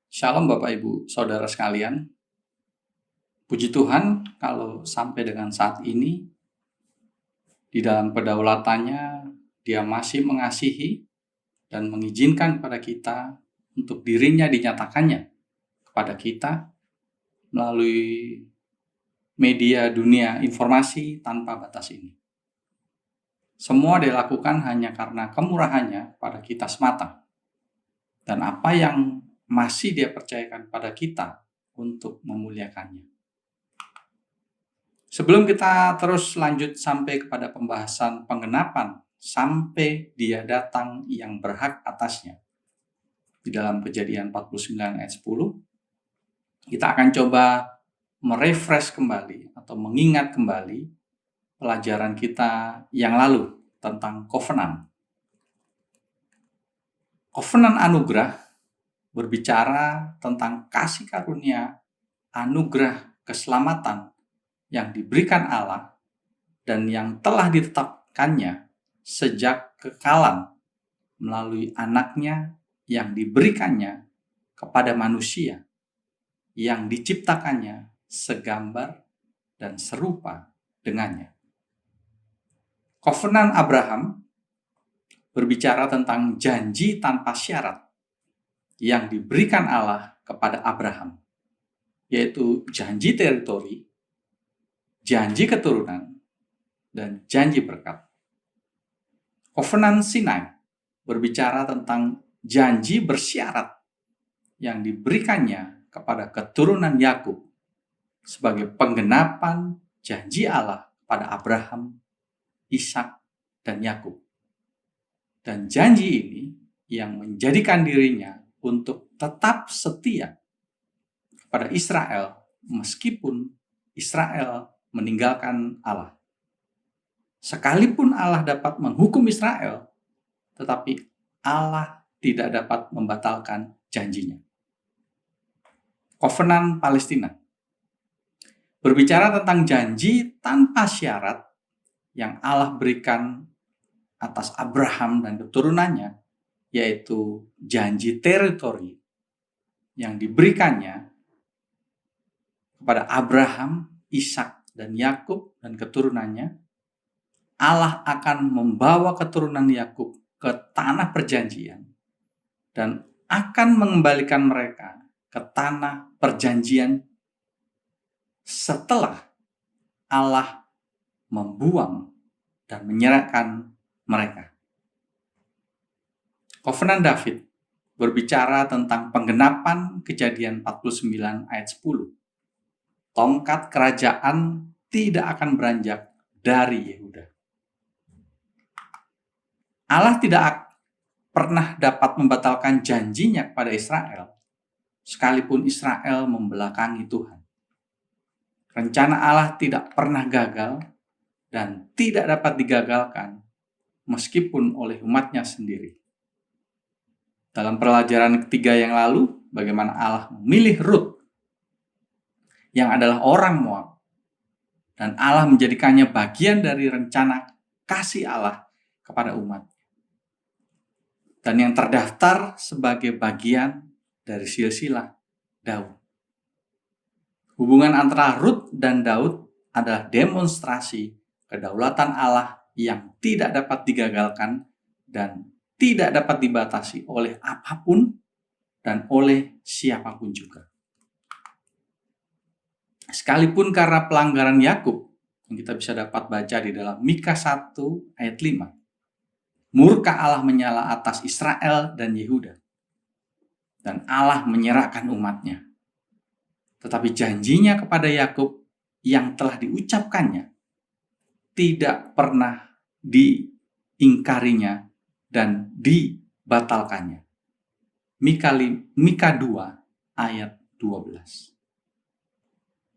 Shalom Bapak Ibu Saudara sekalian. Puji Tuhan kalau sampai dengan saat ini di dalam kedaulatannya Dia masih mengasihi dan mengizinkan kepada kita untuk dirinya dinyatakannya kepada kita melalui media dunia informasi tanpa batas ini. Semua dilakukan hanya karena kemurahannya pada kita semata. Dan apa yang masih Dia percayakan pada kita untuk memuliakannya. Sebelum kita terus lanjut sampai kepada pembahasan penggenapan sampai Dia datang yang berhak atasnya di dalam Kejadian 49 ayat 10, kita akan coba merefresh kembali atau mengingat kembali pelajaran kita yang lalu tentang covenant. Covenant anugerah berbicara tentang kasih karunia, anugerah keselamatan yang diberikan Allah dan yang telah ditetapkannya sejak kekalan melalui anaknya yang diberikannya kepada manusia yang diciptakannya segambar dan serupa dengannya. Covenant Abraham berbicara tentang janji tanpa syarat yang diberikan Allah kepada Abraham, yaitu janji teritori, janji keturunan, dan janji berkat. Covenant Sinai berbicara tentang janji bersyarat yang diberikannya kepada keturunan Yakub sebagai penggenapan janji Allah pada Abraham, Ishak, dan Yakub. Dan janji ini yang menjadikan dirinya untuk tetap setia kepada Israel meskipun Israel meninggalkan Allah. Sekalipun Allah dapat menghukum Israel, tetapi Allah tidak dapat membatalkan janjinya. Covenant Palestina berbicara tentang janji tanpa syarat yang Allah berikan atas Abraham dan keturunannya, yaitu janji teritori yang diberikannya kepada Abraham, Ishak, dan Yakub dan keturunannya. Allah akan membawa keturunan Yakub ke tanah perjanjian dan akan mengembalikan mereka ke tanah perjanjian setelah Allah membuang dan menyerahkan mereka. Covenant David berbicara tentang penggenapan Kejadian 49 ayat 10. Tongkat kerajaan tidak akan beranjak dari Yehuda. Allah tidak pernah dapat membatalkan janjinya kepada Israel, sekalipun Israel membelakangi Tuhan. Rencana Allah tidak pernah gagal dan tidak dapat digagalkan meskipun oleh umatnya sendiri. Dalam pelajaran ketiga yang lalu, bagaimana Allah memilih Rut yang adalah orang Moab, dan Allah menjadikannya bagian dari rencana kasih Allah kepada umat. Dan yang terdaftar sebagai bagian dari silsilah Daud. Hubungan antara Rut dan Daud adalah demonstrasi kedaulatan Allah yang tidak dapat digagalkan dan tidak dapat dibatasi oleh apapun dan oleh siapapun juga. Sekalipun karena pelanggaran Yakub yang kita bisa dapat baca di dalam Mika 1 ayat 5. Murka Allah menyala atas Israel dan Yehuda. Dan Allah menyerahkan umatnya. Tetapi janjinya kepada Yakub yang telah diucapkannya tidak pernah diingkarinya dan dibatalkannya. Mika 2 ayat 12.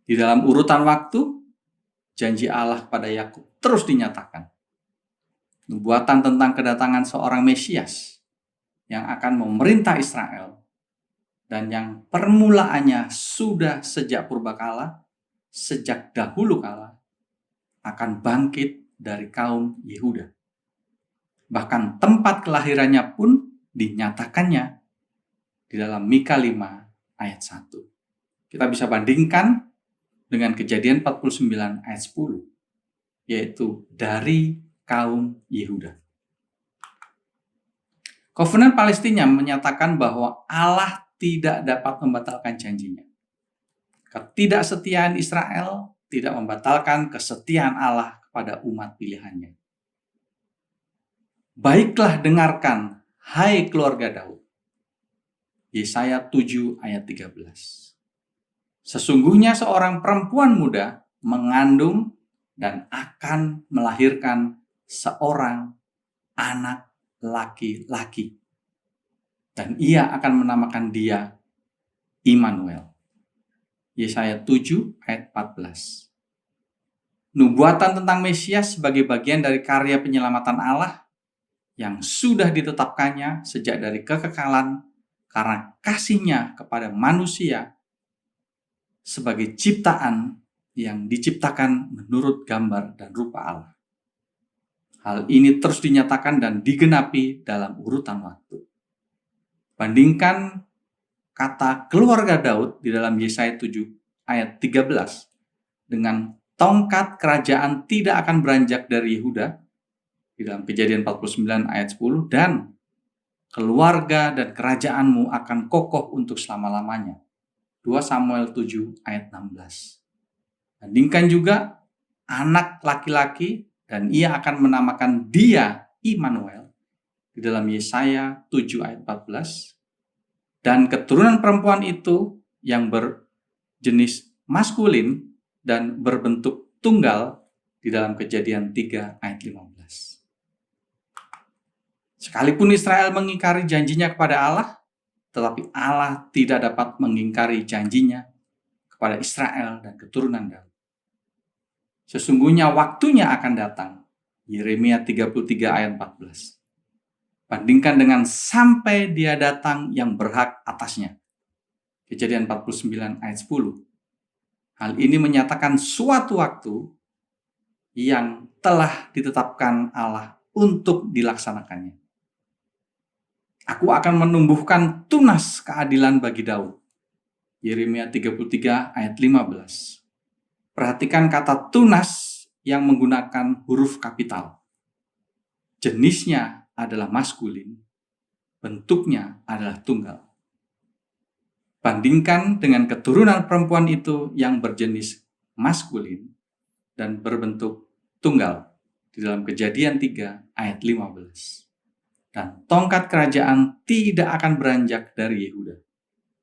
Di dalam urutan waktu, janji Allah kepada Yakub terus dinyatakan. Nubuatan tentang kedatangan seorang Mesias yang akan memerintah Israel dan yang permulaannya sudah sejak purbakala, sejak dahulu kala, akan bangkit dari kaum Yehuda. Bahkan tempat kelahirannya pun dinyatakannya di dalam Mika 5 ayat 1. Kita bisa bandingkan dengan Kejadian 49 ayat 10, yaitu dari kaum Yehuda. Kovenan Palestina menyatakan bahwa Allah tidak dapat membatalkan janjinya. Ketidaksetiaan Israel tidak membatalkan kesetiaan Allah kepada umat pilihannya. Baiklah dengarkan, hai keluarga Daud. Yesaya 7 ayat 13. Sesungguhnya seorang perempuan muda mengandung dan akan melahirkan seorang anak laki-laki. Dan ia akan menamakan dia Immanuel. Yesaya 7 ayat 14. Nubuatan tentang Mesias sebagai bagian dari karya penyelamatan Allah yang sudah ditetapkannya sejak dari kekekalan karena kasih-Nya kepada manusia sebagai ciptaan yang diciptakan menurut gambar dan rupa Allah. Hal ini terus dinyatakan dan digenapi dalam urutan waktu. Bandingkan kata keluarga Daud di dalam Yesaya 7 ayat 13 dengan tongkat kerajaan tidak akan beranjak dari Yehuda di dalam Kejadian 49 ayat 10 dan keluarga dan kerajaanmu akan kokoh untuk selama-lamanya. 2 Samuel 7 ayat 16. Bandingkan juga anak laki-laki dan ia akan menamakan dia Immanuel di dalam Yesaya 7 ayat 14. Dan keturunan perempuan itu yang berjenis maskulin dan berbentuk tunggal di dalam Kejadian 3 ayat 15. Sekalipun Israel mengingkari janjinya kepada Allah, tetapi Allah tidak dapat mengingkari janjinya kepada Israel dan keturunan Daud. Sesungguhnya waktunya akan datang. Yeremia 33 ayat 14. Bandingkan dengan sampai dia datang yang berhak atasnya. Kejadian 49 ayat 10. Hal ini menyatakan suatu waktu yang telah ditetapkan Allah untuk dilaksanakannya. Aku akan menumbuhkan tunas keadilan bagi Daud. Yeremia 33 ayat 15. Perhatikan kata tunas yang menggunakan huruf kapital. Jenisnya adalah maskulin, bentuknya adalah tunggal. Bandingkan dengan keturunan perempuan itu yang berjenis maskulin dan berbentuk tunggal di dalam Kejadian 3 ayat 15. Dan tongkat kerajaan tidak akan beranjak dari Yehuda.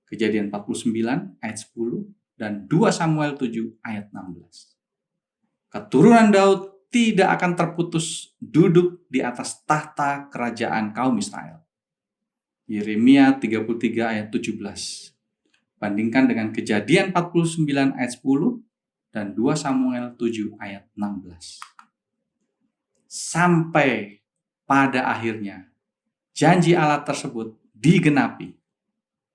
Kejadian 49 ayat 10 dan 2 Samuel 7 ayat 16. Keturunan Daud tidak akan terputus duduk di atas tahta kerajaan kaum Israel. Yeremia 33 ayat 17. Bandingkan dengan Kejadian 49 ayat 10 dan 2 Samuel 7 ayat 16. Sampai pada akhirnya janji Allah tersebut digenapi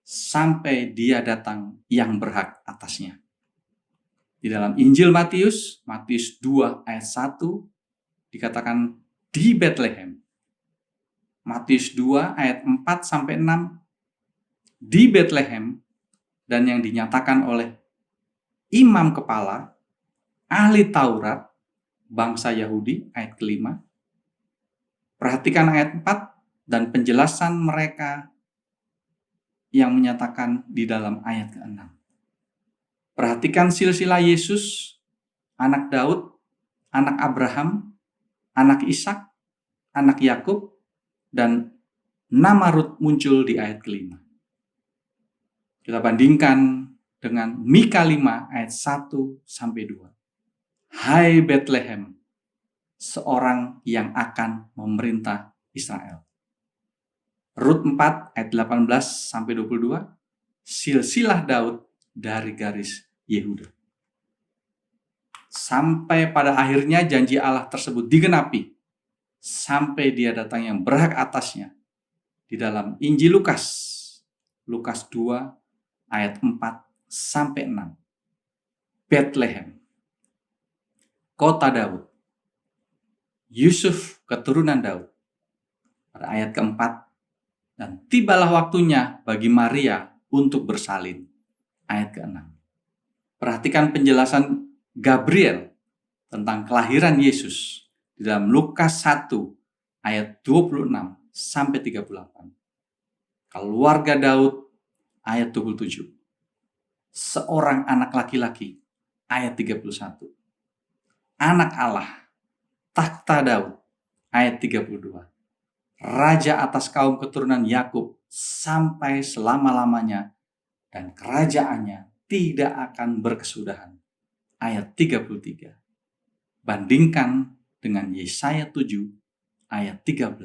sampai dia datang yang berhak atasnya. Di dalam Injil Matius 2 ayat 1 dikatakan di Bethlehem. Matius 2 ayat 4 sampai 6 di Bethlehem dan yang dinyatakan oleh imam kepala, ahli Taurat, bangsa Yahudi ayat kelima. Perhatikan ayat 4 dan penjelasan mereka yang menyatakan di dalam ayat ke-6. Perhatikan silsilah Yesus, anak Daud, anak Abraham, anak Ishak, anak Yakub, dan nama Rut muncul di ayat kelima. Kita bandingkan dengan Mika 5 ayat 1 sampai 2. Hai Bethlehem, seorang yang akan memerintah Israel. Rut 4 ayat 18 sampai 22. Silsilah Daud dari garis Yehuda. Sampai pada akhirnya janji Allah tersebut digenapi sampai dia datang yang berhak atasnya di dalam Injil Lukas 2 ayat 4 sampai 6. Bethlehem, kota Daud, Yusuf keturunan Daud. Pada ayat keempat, dan tibalah waktunya bagi Maria untuk bersalin ayat ke-6. Perhatikan penjelasan Gabriel tentang kelahiran Yesus di dalam Lukas 1 ayat 26 sampai 38. Keluarga Daud ayat 27. Seorang anak laki-laki ayat 31. Anak Allah, takhta Daud ayat 32. Raja atas kaum keturunan Yakub sampai selama-lamanya dan kerajaannya tidak akan berkesudahan. Ayat 33. Bandingkan dengan Yesaya 7 ayat 13.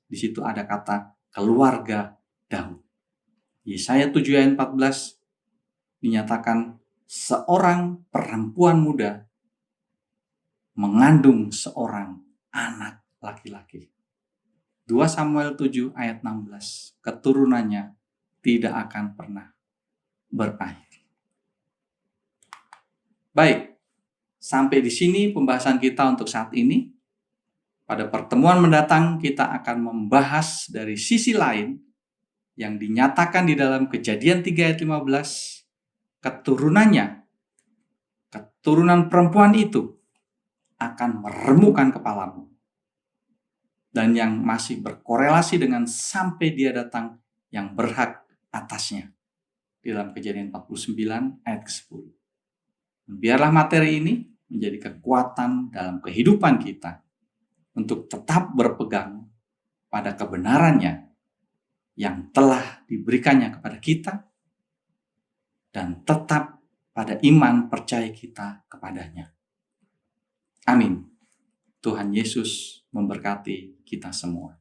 Di situ ada kata keluarga Daud. Yesaya 7 ayat 14 dinyatakan seorang perempuan muda mengandung seorang anak laki-laki. 2 Samuel 7 ayat 16, keturunannya tidak akan pernah berakhir. Baik, sampai di sini pembahasan kita untuk saat ini. Pada pertemuan mendatang kita akan membahas dari sisi lain yang dinyatakan di dalam Kejadian 3 ayat 15, keturunan perempuan itu akan meremukkan kepalamu. Dan yang masih berkorelasi dengan sampai dia datang yang berhak atasnya. Di dalam Kejadian 49 ayat ke-10. Biarlah materi ini menjadi kekuatan dalam kehidupan kita untuk tetap berpegang pada kebenarannya yang telah diberikannya kepada kita dan tetap pada iman percaya kita kepadanya. Amin. Tuhan Yesus memberkati kita semua.